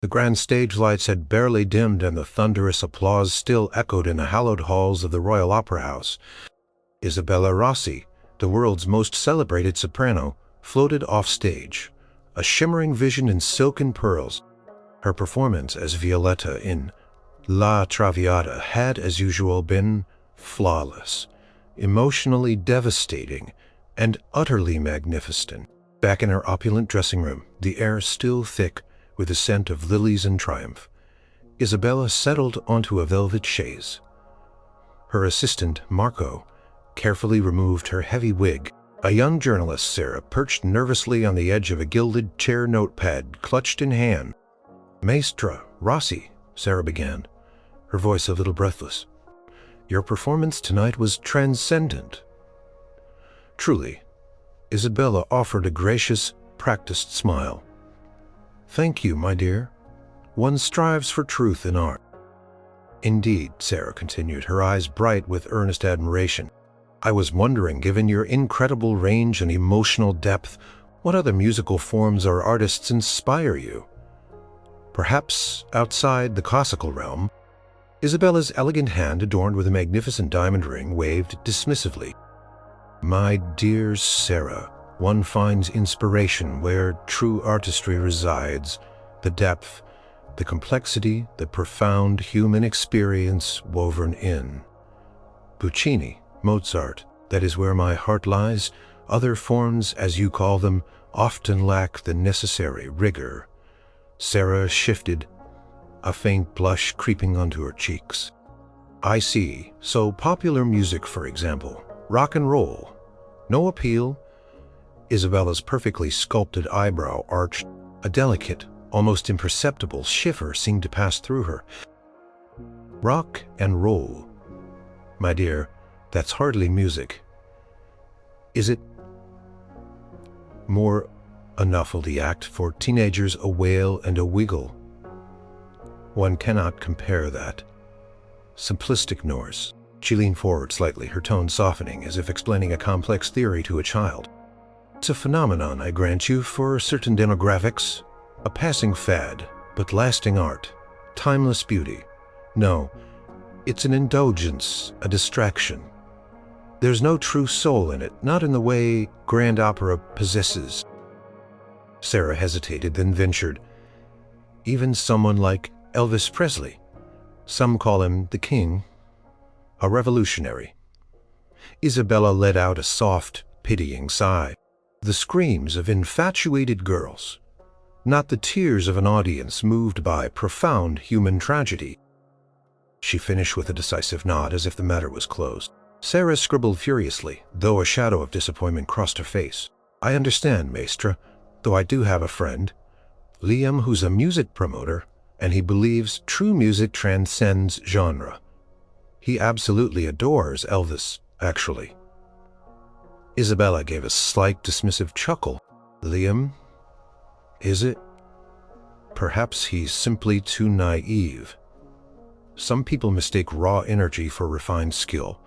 The grand stage lights had barely dimmed and the thunderous applause still echoed in the hallowed halls of the Royal Opera House. Isabella Rossi, the world's most celebrated soprano, floated off stage, a shimmering vision in silken pearls. Her performance as Violetta in La Traviata had, as usual, been flawless, emotionally devastating, and utterly magnificent. Back in her opulent dressing room, the air still thick with the scent of lilies and triumph, Isabella settled onto a velvet chaise. Her assistant, Marco, carefully removed her heavy wig. A young journalist, Sarah, perched nervously on the edge of a gilded chair notepad, clutched in hand. "Maestra Rossi," Sarah began, her voice a little breathless. "Your performance tonight was transcendent." "Truly," Isabella offered a gracious, practiced smile. "Thank you, my dear. One strives for truth in art." "Indeed," Sarah continued, her eyes bright with earnest admiration. "I was wondering, given your incredible range and emotional depth, what other musical forms or artists inspire you? Perhaps outside the classical realm." Isabella's elegant hand, adorned with a magnificent diamond ring, waved dismissively. "My dear Sarah, one finds inspiration where true artistry resides, the depth, the complexity, the profound human experience woven in. Puccini, Mozart, that is where my heart lies. Other forms, as you call them, often lack the necessary rigor." Sarah shifted, a faint blush creeping onto her cheeks. "I see. So popular music, for example. Rock and roll. No appeal?" Isabella's perfectly sculpted eyebrow arched. A delicate, almost imperceptible shiver seemed to pass through her. "Rock and roll. My dear, that's hardly music. Is it? More a novelty act for teenagers, a wail and a wiggle. One cannot compare that. Simplistic Norse." She leaned forward slightly, her tone softening as if explaining a complex theory to a child. "It's a phenomenon, I grant you, for certain demographics. A passing fad, but lasting art. Timeless beauty. No, it's an indulgence, a distraction. There's no true soul in it, not in the way grand opera possesses." Sarah hesitated, then ventured. "Even someone like Elvis Presley. Some call him the king. A revolutionary." Isabella let out a soft, pitying sigh. The screams of infatuated girls, not the tears of an audience moved by profound human tragedy. She finished with a decisive nod, as if the matter was closed. Sarah scribbled furiously, though a shadow of disappointment crossed her face. "I understand, Maestra, though I do have a friend, Liam, who's a music promoter, and he believes true music transcends genre. He absolutely adores Elvis, actually." Isabella gave a slight dismissive chuckle. "Liam? Is it? Perhaps he's simply too naive. Some people mistake raw energy for refined skill.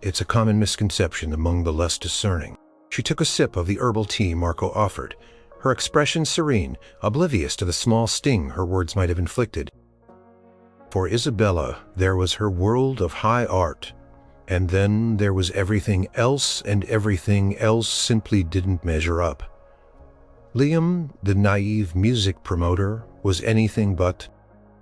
It's a common misconception among the less discerning." She took a sip of the herbal tea Marco offered, her expression serene, oblivious to the small sting her words might have inflicted. For Isabella, there was her world of high art, and then there was everything else, and everything else simply didn't measure up. Liam, the naive music promoter, was anything but.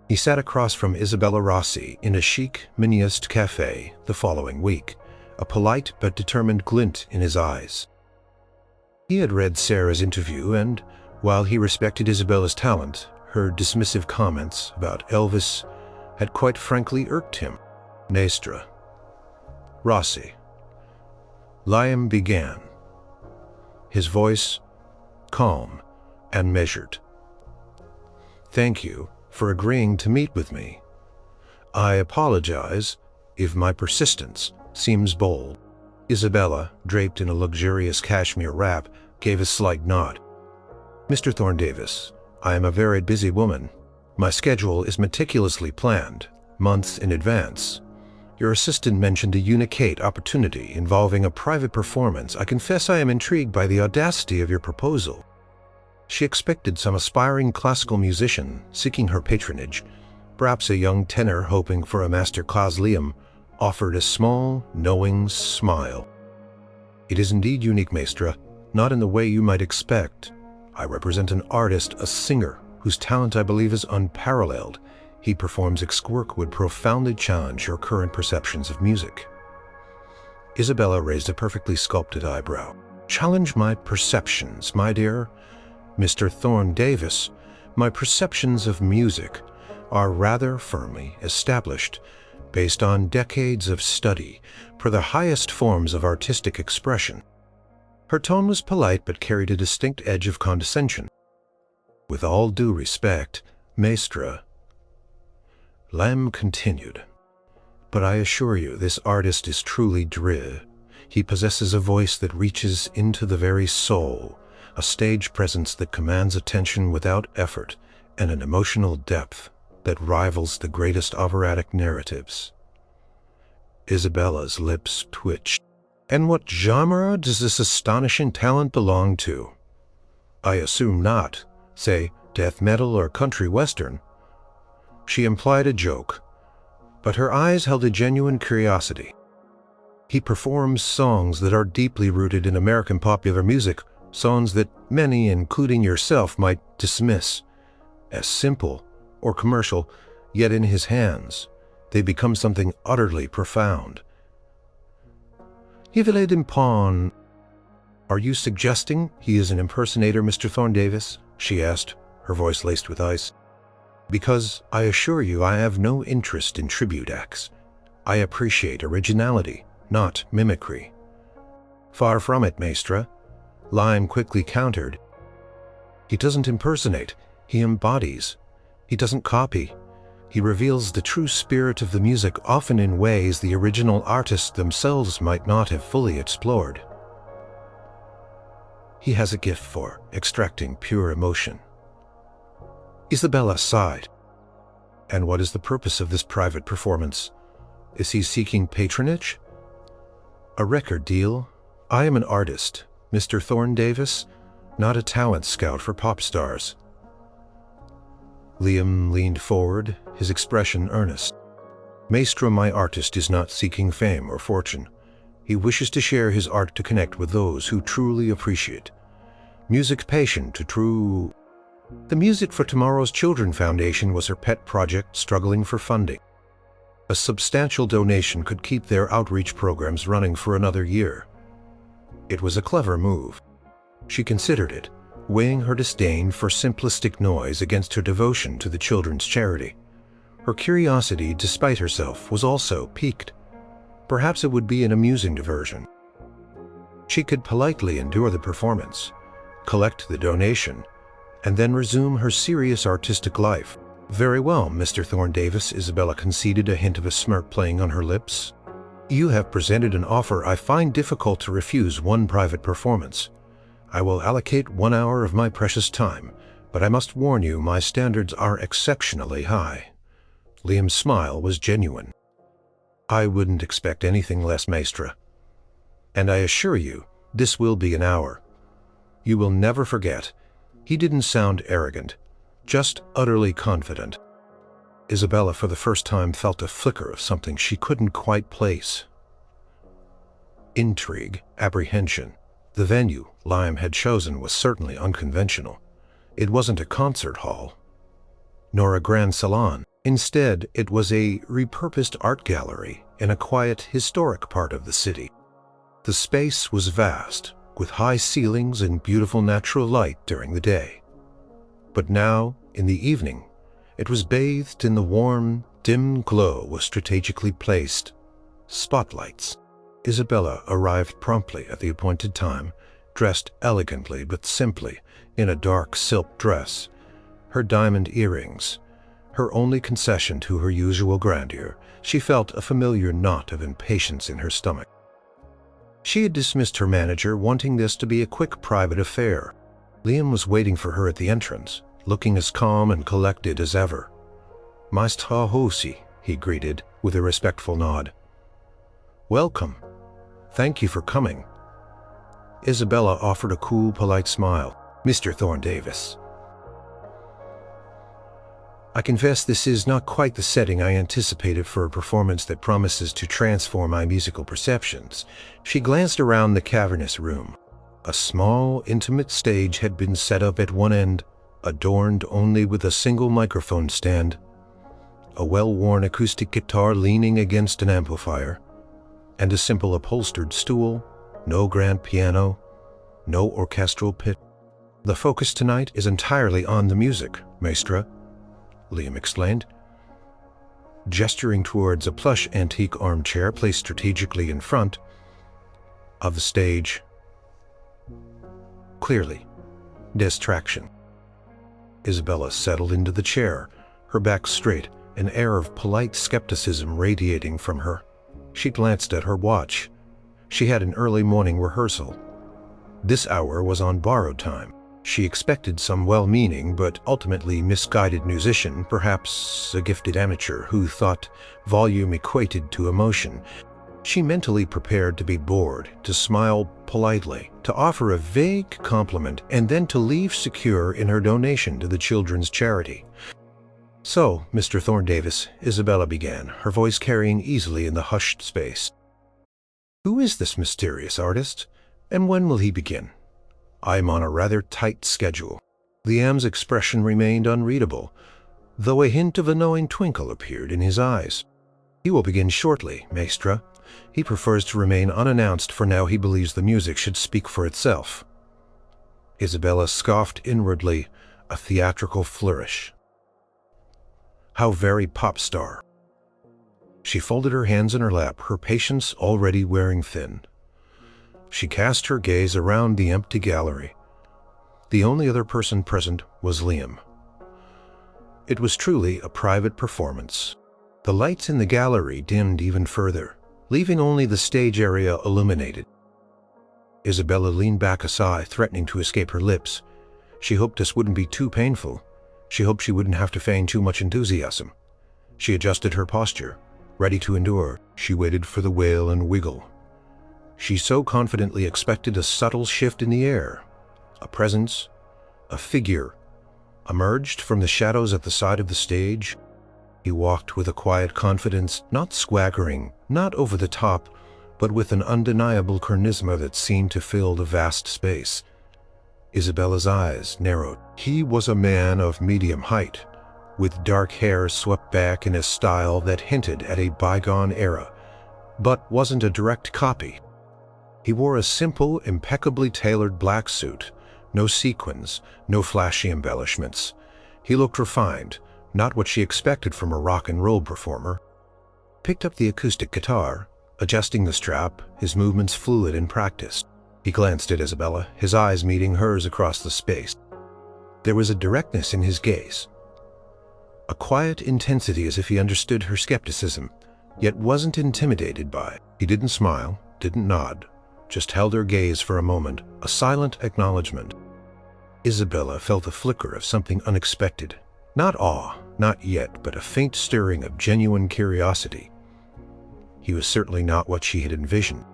He sat across from Isabella Rossi in a chic Minneist cafe the following week, a polite but determined glint in his eyes. He had read Sarah's interview, and while he respected Isabella's talent, her dismissive comments about Elvis had quite frankly irked him. "Maestra Rossi," Liam began, his voice calm and measured. "Thank you for agreeing to meet with me. I apologize if my persistence seems bold." Isabella, draped in a luxurious cashmere wrap, gave a slight nod. "Mr. Thorne Davis, I am a very busy woman. My schedule is meticulously planned, months in advance. Your assistant mentioned a unique opportunity involving a private performance. I confess I am intrigued by the audacity of your proposal." She expected some aspiring classical musician seeking her patronage, perhaps a young tenor hoping for a master class. Liam offered a small, knowing smile. "It is indeed unique, Maestra, not in the way you might expect. I represent an artist, a singer, whose talent I believe is unparalleled. He performs work would profoundly challenge your current perceptions of music." Isabella raised a perfectly sculpted eyebrow. "Challenge my perceptions, my dear Mr. Thorne Davis. My perceptions of music are rather firmly established, based on decades of study for the highest forms of artistic expression." Her tone was polite but carried a distinct edge of condescension. "With all due respect, Maestra," Lamb continued, "but I assure you this artist is truly dre. He possesses a voice that reaches into the very soul, a stage presence that commands attention without effort, and an emotional depth that rivals the greatest operatic narratives." Isabella's lips twitched. "And what genre does this astonishing talent belong to? I assume not, say, death metal or country western." She implied a joke, but her eyes held a genuine curiosity. "He performs songs that are deeply rooted in American popular music, songs that many, including yourself, might dismiss as simple or commercial, yet in his hands they become something utterly profound. Yvelet Dimpon, are you suggesting he is an impersonator, Mr. Thorne Davis?" she asked, her voice laced with ice. "Because I assure you I have no interest in tribute acts. I appreciate originality, not mimicry." "Far from it, Maestra," Lime quickly countered. "He doesn't impersonate, he embodies. He doesn't copy. He reveals the true spirit of the music, often in ways the original artists themselves might not have fully explored. He has a gift for extracting pure emotion." Isabella sighed. "And what is the purpose of this private performance? Is he seeking patronage? A record deal? I am an artist, Mr. Thorne Davis, not a talent scout for pop stars." Liam leaned forward, his expression earnest. "Maestra, my artist is not seeking fame or fortune. He wishes to share his art to connect with those who truly appreciate. Music patient to true..." The Music for Tomorrow's Children Foundation was her pet project, struggling for funding. A substantial donation could keep their outreach programs running for another year. It was a clever move. She considered it, weighing her disdain for simplistic noise against her devotion to the children's charity. Her curiosity, despite herself, was also piqued. Perhaps it would be an amusing diversion. She could politely endure the performance, collect the donation, and then resume her serious artistic life. "Very well, Mr. Thorne Davis," Isabella conceded, a hint of a smirk playing on her lips. "You have presented an offer I find difficult to refuse. One private performance. I will allocate 1 hour of my precious time, but I must warn you my standards are exceptionally high." Liam's smile was genuine. "I wouldn't expect anything less, Maestra. And I assure you, this will be an hour. You will never forget." He didn't sound arrogant, just utterly confident. Isabella for the first time felt a flicker of something she couldn't quite place. Intrigue, apprehension. The venue Lime had chosen was certainly unconventional. It wasn't a concert hall, nor a grand salon. Instead, it was a repurposed art gallery in a quiet, historic part of the city. The space was vast, with high ceilings and beautiful natural light during the day. But now, in the evening, it was bathed in the warm, dim glow of strategically placed spotlights. Isabella arrived promptly at the appointed time, dressed elegantly but simply in a dark silk dress, her diamond earrings, her only concession to her usual grandeur. She felt a familiar knot of impatience in her stomach. She had dismissed her manager, wanting this to be a quick private affair. Liam was waiting for her at the entrance, looking as calm and collected as ever. "Maestra Hosi," he greeted, with a respectful nod. "Welcome. Thank you for coming." Isabella offered a cool, polite smile. Mr. Thorne Davis. I confess this is not quite the setting I anticipated for a performance that promises to transform my musical perceptions. She glanced around the cavernous room. A small, intimate stage had been set up at one end, adorned only with a single microphone stand, a well-worn acoustic guitar leaning against an amplifier, and a simple upholstered stool. No grand piano, no orchestral pit. The focus tonight is entirely on the music, Maestra, Liam explained, gesturing towards a plush antique armchair placed strategically in front of the stage. Clearly, distraction. Isabella settled into the chair, her back straight, an air of polite skepticism radiating from her. She glanced at her watch. She had an early morning rehearsal. This hour was on borrowed time. She expected some well-meaning but ultimately misguided musician, perhaps a gifted amateur who thought volume equated to emotion. She mentally prepared to be bored, to smile politely, to offer a vague compliment, and then to leave secure in her donation to the children's charity. "So, Mr. Thorne Davis," Isabella began, her voice carrying easily in the hushed space. "Who is this mysterious artist, and when will he begin? I'm on a rather tight schedule." Liam's expression remained unreadable, though a hint of a knowing twinkle appeared in his eyes. "He will begin shortly, Maestra. He prefers to remain unannounced for now. He believes the music should speak for itself." Isabella scoffed inwardly, a theatrical flourish. How very pop star. She folded her hands in her lap, her patience already wearing thin. She cast her gaze around the empty gallery. The only other person present was Liam. It was truly a private performance. The lights in the gallery dimmed even further, leaving only the stage area illuminated. Isabella leaned back a sigh, threatening to escape her lips. She hoped this wouldn't be too painful. She hoped she wouldn't have to feign too much enthusiasm. She adjusted her posture, ready to endure. She waited for the wail and wiggle. She so confidently expected a subtle shift in the air. A presence, a figure, emerged from the shadows at the side of the stage. He walked with a quiet confidence, not swaggering, not over the top, but with an undeniable charisma that seemed to fill the vast space. Isabella's eyes narrowed. He was a man of medium height, with dark hair swept back in a style that hinted at a bygone era, but wasn't a direct copy. He wore a simple, impeccably tailored black suit, no sequins, no flashy embellishments. He looked refined, not what she expected from a rock and roll performer. Picked up the acoustic guitar, adjusting the strap, his movements fluid and practiced. He glanced at Isabella, his eyes meeting hers across the space. There was a directness in his gaze, a quiet intensity as if he understood her skepticism, yet wasn't intimidated by it. He didn't smile, didn't nod, just held her gaze for a moment, a silent acknowledgement. Isabella felt a flicker of something unexpected. Not awe, not yet, but a faint stirring of genuine curiosity. He was certainly not what she had envisioned.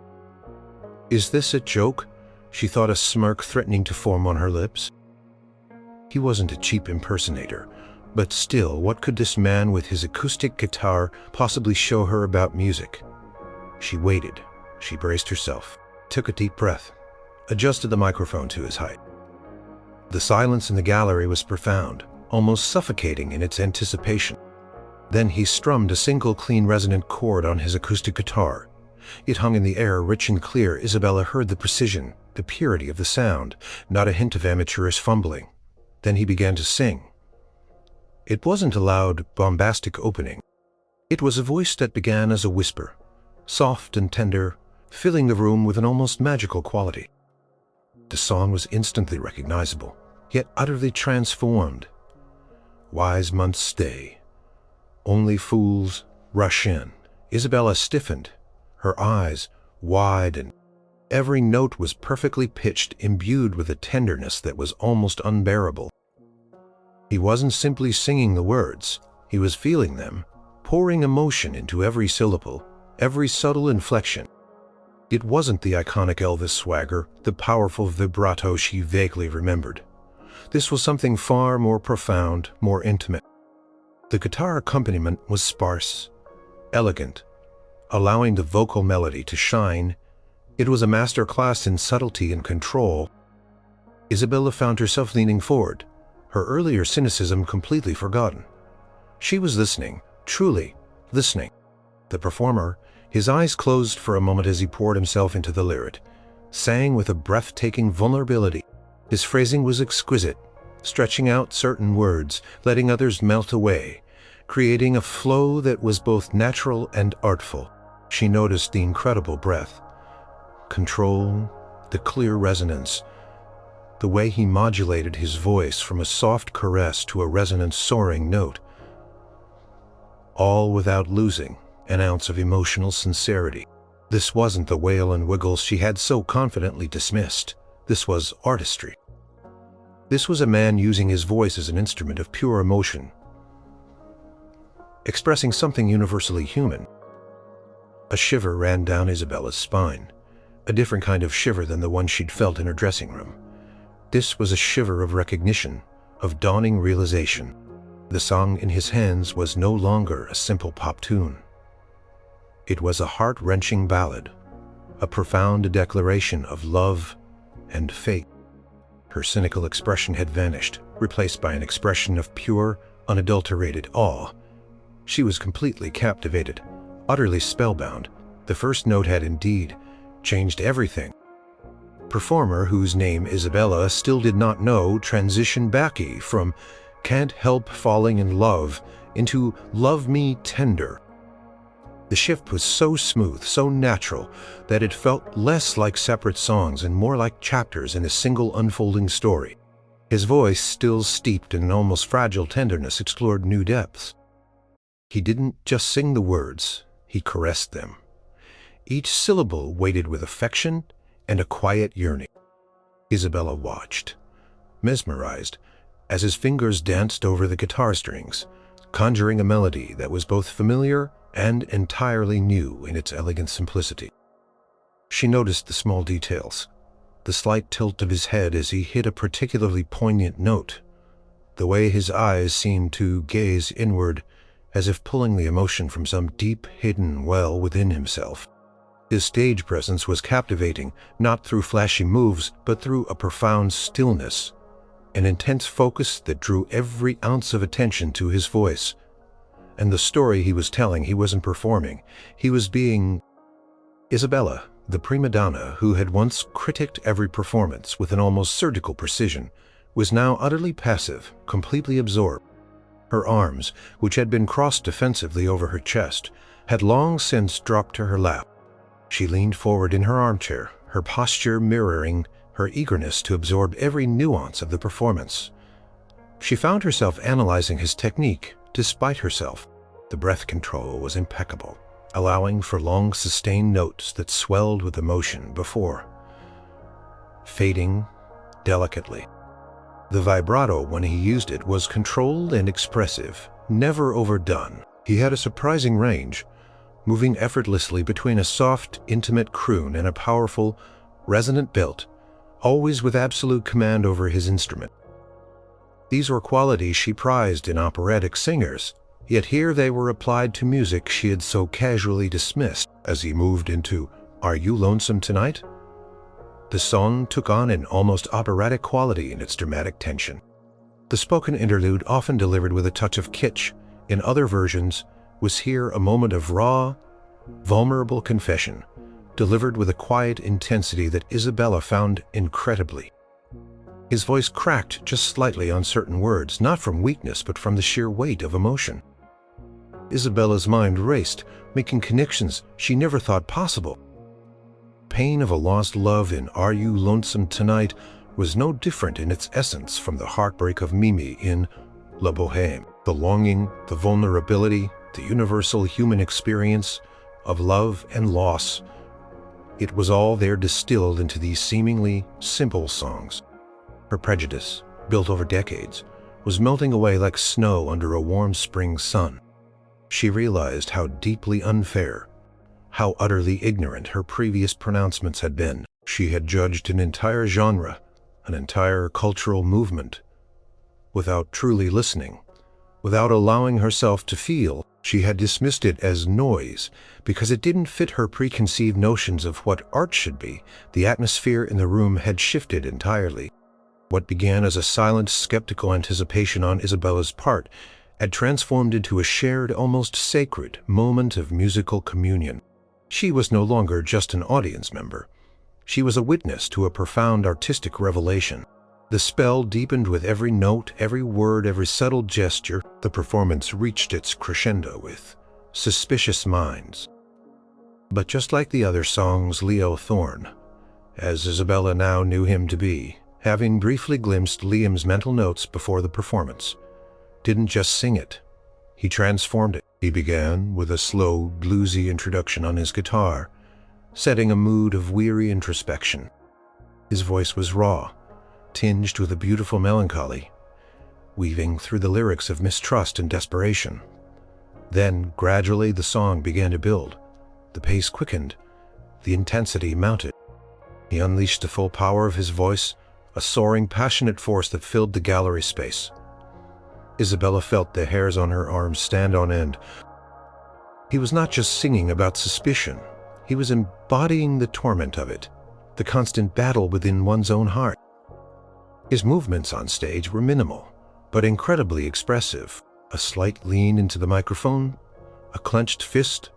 "Is this a joke?" She thought, a smirk threatening to form on her lips. He wasn't a cheap impersonator, but still, what could this man with his acoustic guitar possibly show her about music? She waited. She braced herself, took a deep breath, adjusted the microphone to his height. The silence in the gallery was profound, almost suffocating in its anticipation. Then he strummed a single clean resonant chord on his acoustic guitar. It hung in the air, rich and clear. Isabella heard the precision, the purity of the sound, not a hint of amateurish fumbling. Then he began to sing. It wasn't a loud, bombastic opening. It was a voice that began as a whisper, soft and tender, filling the room with an almost magical quality. The song was instantly recognizable, yet utterly transformed. "Wise months stay. Only fools rush in." Isabella stiffened, her eyes wide, and every note was perfectly pitched, imbued with a tenderness that was almost unbearable. He wasn't simply singing the words, he was feeling them, pouring emotion into every syllable, every subtle inflection. It wasn't the iconic Elvis swagger, the powerful vibrato she vaguely remembered. This was something far more profound, more intimate. The guitar accompaniment was sparse, elegant, allowing the vocal melody to shine. It was a master class in subtlety and control. Isabella found herself leaning forward, her earlier cynicism completely forgotten. She was listening, truly listening. The performer, his eyes closed for a moment as he poured himself into the lyric, sang with a breathtaking vulnerability. His phrasing was exquisite, stretching out certain words, letting others melt away, creating a flow that was both natural and artful. She noticed the incredible breath, control, the clear resonance, the way he modulated his voice from a soft caress to a resonant soaring note, all without losing an ounce of emotional sincerity. This wasn't the wail and wiggle she had so confidently dismissed. This was artistry. This was a man using his voice as an instrument of pure emotion, expressing something universally human. A shiver ran down Isabella's spine, a different kind of shiver than the one she'd felt in her dressing room. This was a shiver of recognition, of dawning realization. The song in his hands was no longer a simple pop tune. It was a heart-wrenching ballad, a profound declaration of love and faith. Her cynical expression had vanished, replaced by an expression of pure, unadulterated awe. She was completely captivated, utterly spellbound. The first note had indeed changed everything. Performer, whose name Isabella still did not know, transitioned Backy from "Can't Help Falling in Love" into "Love Me Tender." The shift was so smooth, so natural, that it felt less like separate songs and more like chapters in a single unfolding story. His voice, still steeped in an almost fragile tenderness, explored new depths. He didn't just sing the words, he caressed them. Each syllable weighted with affection and a quiet yearning. Isabella watched, mesmerized, as his fingers danced over the guitar strings, conjuring a melody that was both familiar and entirely new in its elegant simplicity. She noticed the small details, the slight tilt of his head as he hit a particularly poignant note, the way his eyes seemed to gaze inward, as if pulling the emotion from some deep hidden well within himself. His stage presence was captivating, not through flashy moves, but through a profound stillness, an intense focus that drew every ounce of attention to his voice. And the story he was telling, he wasn't performing. He was being... Isabella, the prima donna who had once critiqued every performance with an almost surgical precision, was now utterly passive, completely absorbed. Her arms, which had been crossed defensively over her chest, had long since dropped to her lap. She leaned forward in her armchair, her posture mirroring her eagerness to absorb every nuance of the performance. She found herself analyzing his technique despite herself. The breath control was impeccable, allowing for long sustained notes that swelled with emotion before fading delicately. The vibrato, when he used it, was controlled and expressive, never overdone. He had a surprising range, moving effortlessly between a soft, intimate croon and a powerful, resonant belt, always with absolute command over his instrument. These were qualities she prized in operatic singers, yet here they were applied to music she had so casually dismissed. As he moved into "Are You Lonesome Tonight?" the song took on an almost operatic quality in its dramatic tension. The spoken interlude, often delivered with a touch of kitsch in other versions, was here a moment of raw, vulnerable confession, delivered with a quiet intensity that Isabella found incredibly. His voice cracked just slightly on certain words, not from weakness but from the sheer weight of emotion. Isabella's mind raced, making connections she never thought possible. Pain of a lost love in "Are You Lonesome Tonight" was no different in its essence from the heartbreak of Mimi in "La Bohème." The longing, the vulnerability, the universal human experience of love and loss, it was all there distilled into these seemingly simple songs. Her prejudice, built over decades, was melting away like snow under a warm spring sun. She realized how deeply unfair, how utterly ignorant her previous pronouncements had been. She had judged an entire genre, an entire cultural movement, without truly listening. Without allowing herself to feel, she had dismissed it as noise because it didn't fit her preconceived notions of what art should be. The atmosphere in the room had shifted entirely. What began as a silent, skeptical anticipation on Isabella's part had transformed into a shared, almost sacred moment of musical communion. She was no longer just an audience member. She was a witness to a profound artistic revelation. The spell deepened with every note, every word, every subtle gesture. The performance reached its crescendo with Suspicious Minds. But just like the other songs, Leo Thorne, as Isabella now knew him to be, having briefly glimpsed Liam's mental notes before the performance, didn't just sing it. He transformed it. He began with a slow, bluesy introduction on his guitar, setting a mood of weary introspection. His voice was raw, tinged with a beautiful melancholy, weaving through the lyrics of mistrust and desperation. Then, gradually, the song began to build. The pace quickened. The intensity mounted. He unleashed the full power of his voice, a soaring, passionate force that filled the gallery space. Isabella felt the hairs on her arms stand on end. He was not just singing about suspicion. He was embodying the torment of it, the constant battle within one's own heart. His movements on stage were minimal, but incredibly expressive. A slight lean into the microphone, a clenched fist,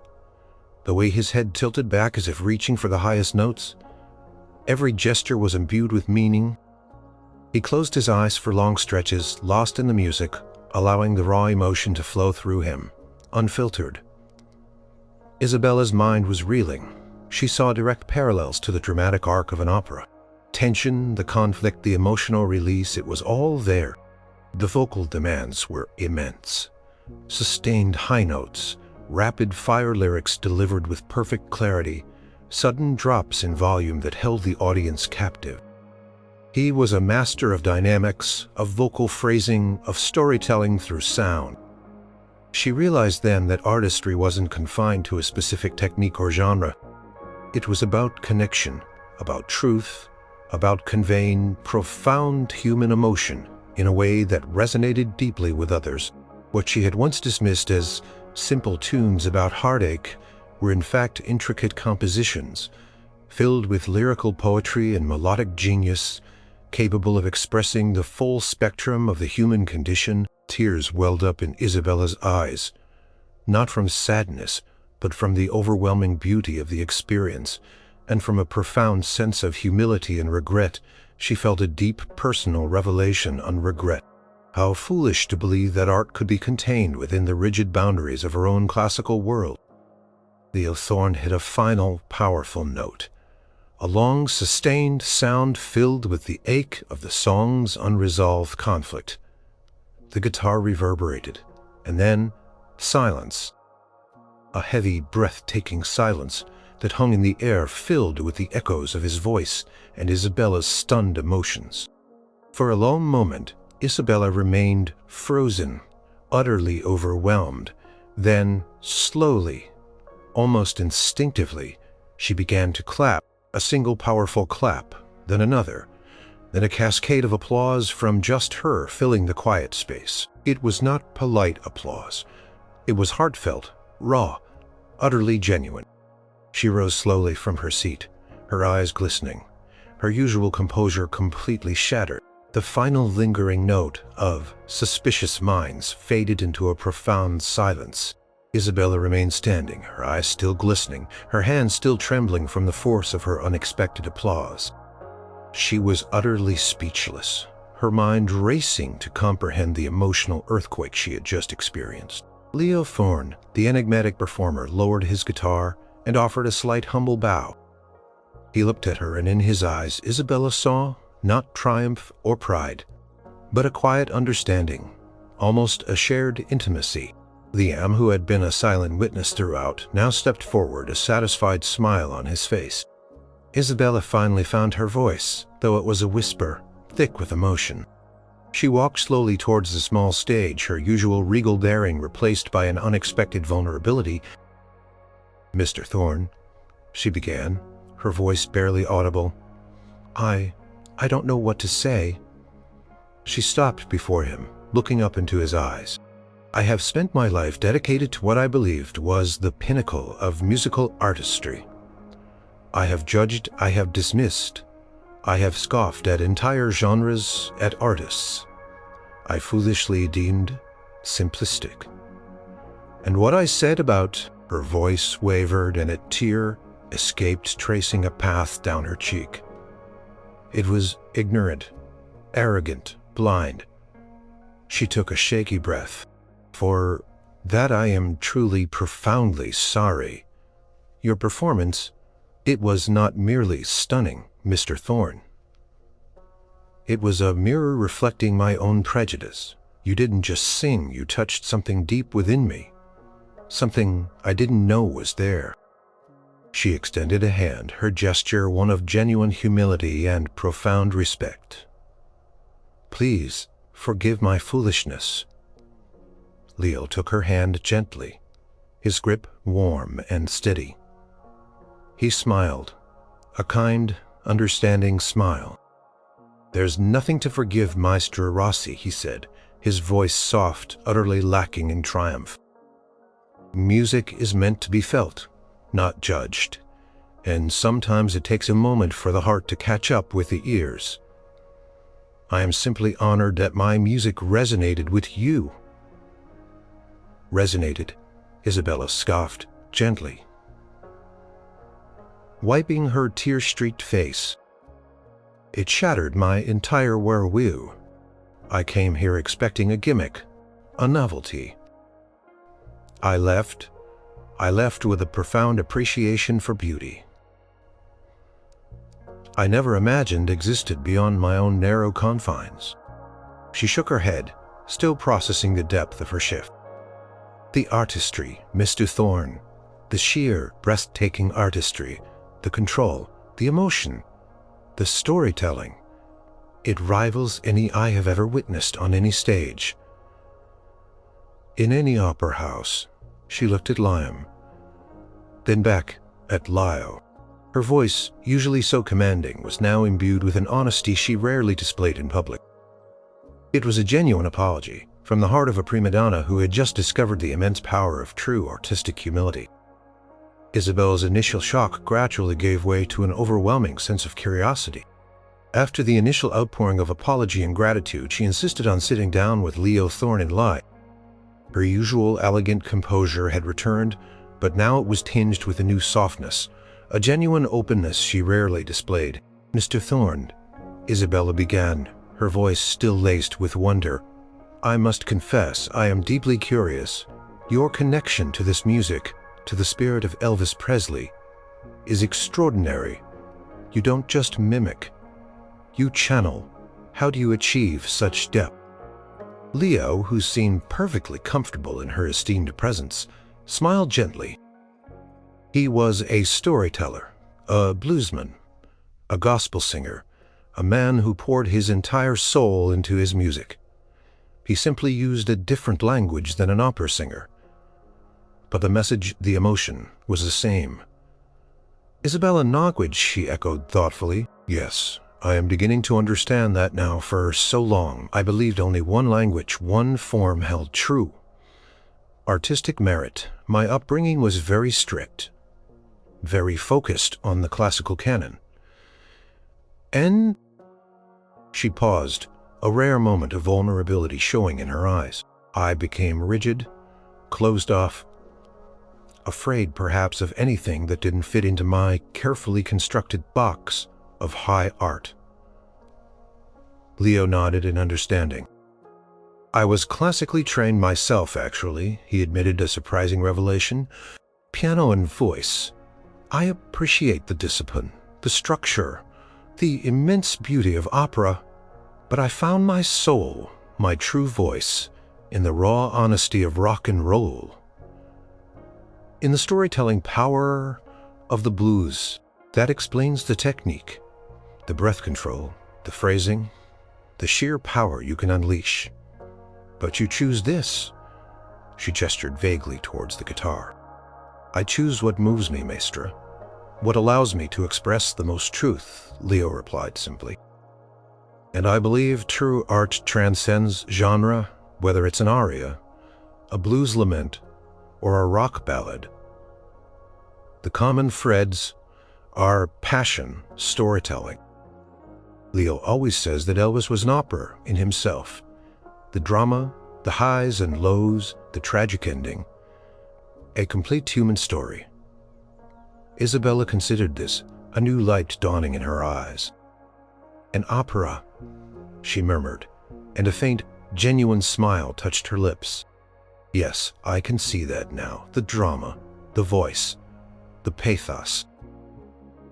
the way his head tilted back as if reaching for the highest notes. Every gesture was imbued with meaning. He closed his eyes for long stretches, lost in the music, allowing the raw emotion to flow through him, unfiltered. Isabella's mind was reeling. She saw direct parallels to the dramatic arc of an opera. Tension, the conflict, the emotional release, it was all there. The vocal demands were immense. Sustained high notes, rapid-fire lyrics delivered with perfect clarity, sudden drops in volume that held the audience captive. He was a master of dynamics, of vocal phrasing, of storytelling through sound. She realized then that artistry wasn't confined to a specific technique or genre. It was about connection, about truth, about conveying profound human emotion in a way that resonated deeply with others. What she had once dismissed as simple tunes about heartache were in fact intricate compositions, filled with lyrical poetry and melodic genius, capable of expressing the full spectrum of the human condition. Tears welled up in Isabella's eyes, not from sadness, but from the overwhelming beauty of the experience, and from a profound sense of humility and regret. She felt a deep personal revelation on regret. How foolish to believe that art could be contained within the rigid boundaries of her own classical world. Leo Thorne hit a final, powerful note, a long, sustained sound filled with the ache of the song's unresolved conflict. The guitar reverberated, and then silence. A heavy, breathtaking silence that hung in the air, filled with the echoes of his voice and Isabella's stunned emotions. For a long moment, Isabella remained frozen, utterly overwhelmed. Then, slowly, almost instinctively, she began to clap, a single powerful clap, then another, then a cascade of applause from just her filling the quiet space. It was not polite applause. It was heartfelt, raw, utterly genuine. She rose slowly from her seat, her eyes glistening, her usual composure completely shattered. The final lingering note of Suspicious Minds faded into a profound silence. Isabella remained standing, her eyes still glistening, her hands still trembling from the force of her unexpected applause. She was utterly speechless, her mind racing to comprehend the emotional earthquake she had just experienced. Leo Thorne, the enigmatic performer, lowered his guitar and offered a slight humble bow. He looked at her, and in his eyes Isabella saw not triumph or pride, but a quiet understanding, almost a shared intimacy. Liam, who had been a silent witness throughout, now stepped forward, a satisfied smile on his face. Isabella finally found her voice, though it was a whisper, thick with emotion. She walked slowly towards the small stage, her usual regal bearing replaced by an unexpected vulnerability. "Mr. Thorne," she began, her voice barely audible, I don't know what to say." She stopped before him, looking up into his eyes. I have spent my life dedicated to what I believed was the pinnacle of musical artistry. I have judged, I have dismissed, I have scoffed at entire genres, at artists I foolishly deemed simplistic. And what I said about her voice wavered and a tear escaped, tracing a path down her cheek. It was ignorant, arrogant, blind. She took a shaky breath. For that I am truly profoundly sorry. Your performance, it was not merely stunning, Mr. Thorne. It was a mirror reflecting my own prejudice. You didn't just sing, you touched something deep within me. Something I didn't know was there. She extended a hand, her gesture one of genuine humility and profound respect. Please, forgive my foolishness. Leo took her hand gently, his grip warm and steady. He smiled, a kind, understanding smile. There's nothing to forgive, Maestro Rossi, he said, his voice soft, utterly lacking in triumph. Music is meant to be felt, not judged, and sometimes it takes a moment for the heart to catch up with the ears. I am simply honored that my music resonated with you. Resonated, Isabella scoffed gently, wiping her tear-streaked face. It shattered my entire worldview. I came here expecting a gimmick, a novelty. I left with a profound appreciation for beauty. I never imagined existed beyond my own narrow confines. She shook her head, still processing the depth of her shift. The artistry, Mr. Thorne, the sheer, breathtaking artistry, the control, the emotion, the storytelling. It rivals any I have ever witnessed on any stage. In any opera house. She looked at Liam, then back at Lio. Her voice, usually so commanding, was now imbued with an honesty she rarely displayed in public. It was a genuine apology, from the heart of a prima donna who had just discovered the immense power of true artistic humility. Isabella's initial shock gradually gave way to an overwhelming sense of curiosity. After the initial outpouring of apology and gratitude, she insisted on sitting down with Leo Thorne and Lai. Her usual elegant composure had returned, but now it was tinged with a new softness, a genuine openness she rarely displayed. Mr. Thorne, Isabella began, her voice still laced with wonder. I must confess, I am deeply curious. Your connection to this music, to the spirit of Elvis Presley, is extraordinary. You don't just mimic, you channel. How do you achieve such depth? Leo, who seemed perfectly comfortable in her esteemed presence, smiled gently. He was a storyteller, a bluesman, a gospel singer, a man who poured his entire soul into his music. He simply used a different language than an opera singer. But the message, the emotion, was the same. Isabella language, she echoed thoughtfully. Yes, I am beginning to understand that now. For so long, I believed only one language, one form held true. Artistic merit. My upbringing was very strict, very focused on the classical canon. And she paused, a rare moment of vulnerability showing in her eyes. I became rigid, closed off, afraid perhaps of anything that didn't fit into my carefully constructed box of high art. Leo nodded in understanding. I was classically trained myself, actually, he admitted, a surprising revelation. Piano and voice. I appreciate the discipline, the structure, the immense beauty of opera, but I found my soul, my true voice, in the raw honesty of rock and roll. In the storytelling power of the blues. That explains the technique, the breath control, the phrasing, the sheer power you can unleash. But you choose this. She gestured vaguely towards the guitar. I choose what moves me, Maestra. What allows me to express the most truth, Leo replied simply. And I believe true art transcends genre, whether it's an aria, a blues lament, or a rock ballad. The common threads are passion, storytelling. Leo always says that Elvis was an opera in himself. The drama, the highs and lows, the tragic ending. A complete human story. Isabella considered this, a new light dawning in her eyes. An opera, she murmured, and a faint, genuine smile touched her lips. Yes, I can see that now. The drama, the voice, the pathos.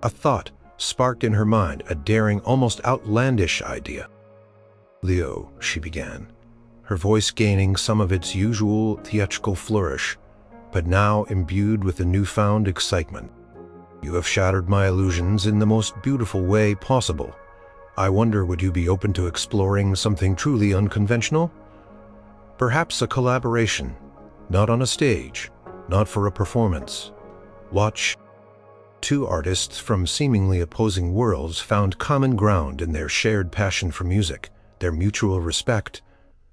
A thought sparked in her mind, a daring, almost outlandish idea. Leo, she began, her voice gaining some of its usual theatrical flourish, but now imbued with a newfound excitement. You have shattered my illusions in the most beautiful way possible. I wonder, would you be open to exploring something truly unconventional? Perhaps a collaboration, not on a stage, not for a performance. Watch. Two artists from seemingly opposing worlds found common ground in their shared passion for music, their mutual respect,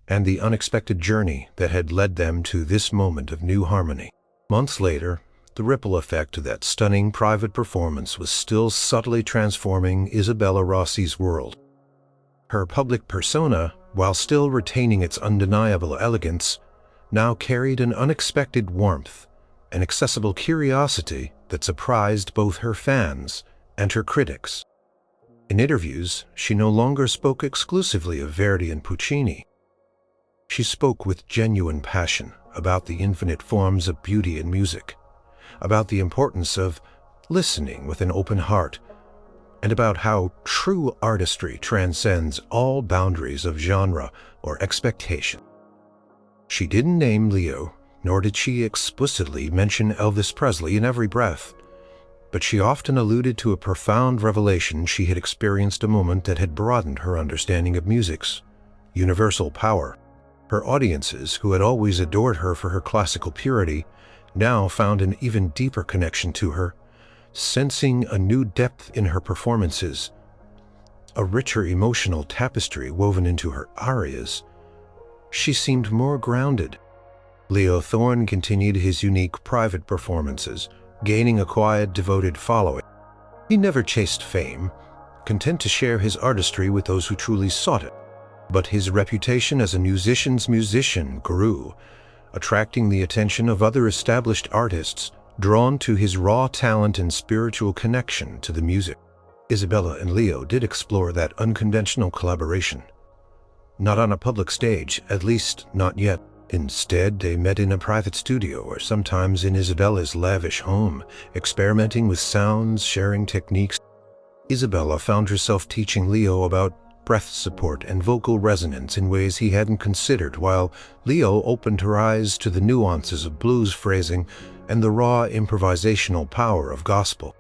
and the unexpected journey that had led them to this moment of new harmony. Months later, the ripple effect of that stunning private performance was still subtly transforming Isabella Rossi's world. Her public persona, while still retaining its undeniable elegance, now carried an unexpected warmth, an accessible curiosity that surprised both her fans and her critics. In interviews, she no longer spoke exclusively of Verdi and Puccini. She spoke with genuine passion about the infinite forms of beauty in music, about the importance of listening with an open heart, and about how true artistry transcends all boundaries of genre or expectation. She didn't name Leo, nor did she explicitly mention Elvis Presley in every breath, but she often alluded to a profound revelation she had experienced, a moment that had broadened her understanding of music's universal power. Her audiences, who had always adored her for her classical purity, now found an even deeper connection to her, sensing a new depth in her performances, a richer emotional tapestry woven into her arias. She seemed more grounded. Leo Thorne continued his unique private performances, gaining a quiet, devoted following. He never chased fame, content to share his artistry with those who truly sought it. But his reputation as a musician's musician grew, attracting the attention of other established artists drawn to his raw talent and spiritual connection to the music. Isabella and Leo did explore that unconventional collaboration. Not on a public stage, at least not yet. Instead, they met in a private studio or sometimes in Isabella's lavish home, experimenting with sounds, sharing techniques. Isabella found herself teaching Leo about breath support and vocal resonance in ways he hadn't considered, while Leo opened her eyes to the nuances of blues phrasing and the raw improvisational power of gospel.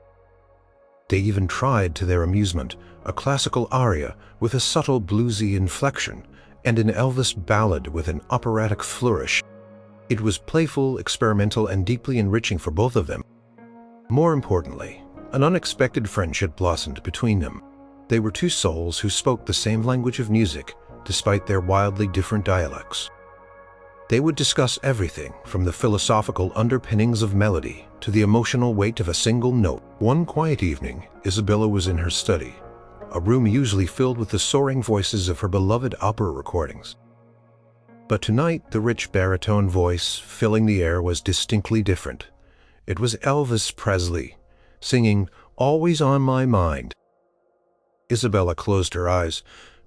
They even tried, to their amusement, a classical aria with a subtle bluesy inflection and an Elvis ballad with an operatic flourish. It was playful, experimental, and deeply enriching for both of them. More importantly, an unexpected friendship blossomed between them. They were two souls who spoke the same language of music, despite their wildly different dialects. They would discuss everything from the philosophical underpinnings of melody to the emotional weight of a single note. One quiet evening, Isabella was in her study, a room usually filled with the soaring voices of her beloved opera recordings. But tonight, the rich baritone voice filling the air was distinctly different. It was Elvis Presley, singing "Always on My Mind." Isabella closed her eyes,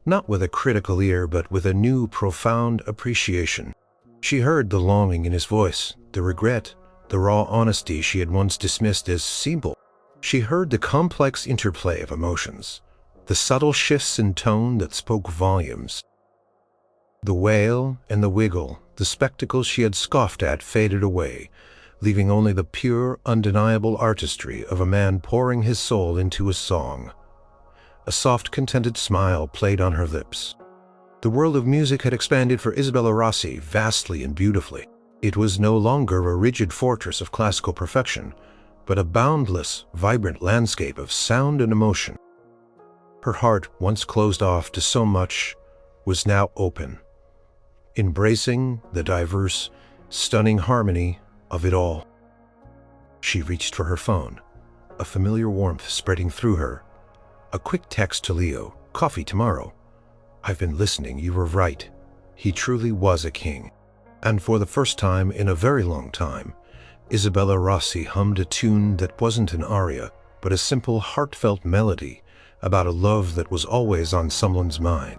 not with a critical ear, but with a new, profound appreciation. She heard the longing in his voice, the regret, the raw honesty she had once dismissed as simple. She heard the complex interplay of emotions, the subtle shifts in tone that spoke volumes. The wail and the wiggle, the spectacle she had scoffed at, faded away, leaving only the pure, undeniable artistry of a man pouring his soul into a song. A soft, contented smile played on her lips. The world of music had expanded for Isabella Rossi vastly and beautifully. It was no longer a rigid fortress of classical perfection, but a boundless, vibrant landscape of sound and emotion. Her heart, once closed off to so much, was now open, embracing the diverse, stunning harmony of it all. She reached for her phone, a familiar warmth spreading through her. A quick text to Leo, "Coffee tomorrow. I've been listening, you were right. He truly was a king." And for the first time in a very long time, Isabella Rossi hummed a tune that wasn't an aria, but a simple, heartfelt melody about a love that was always on someone's mind.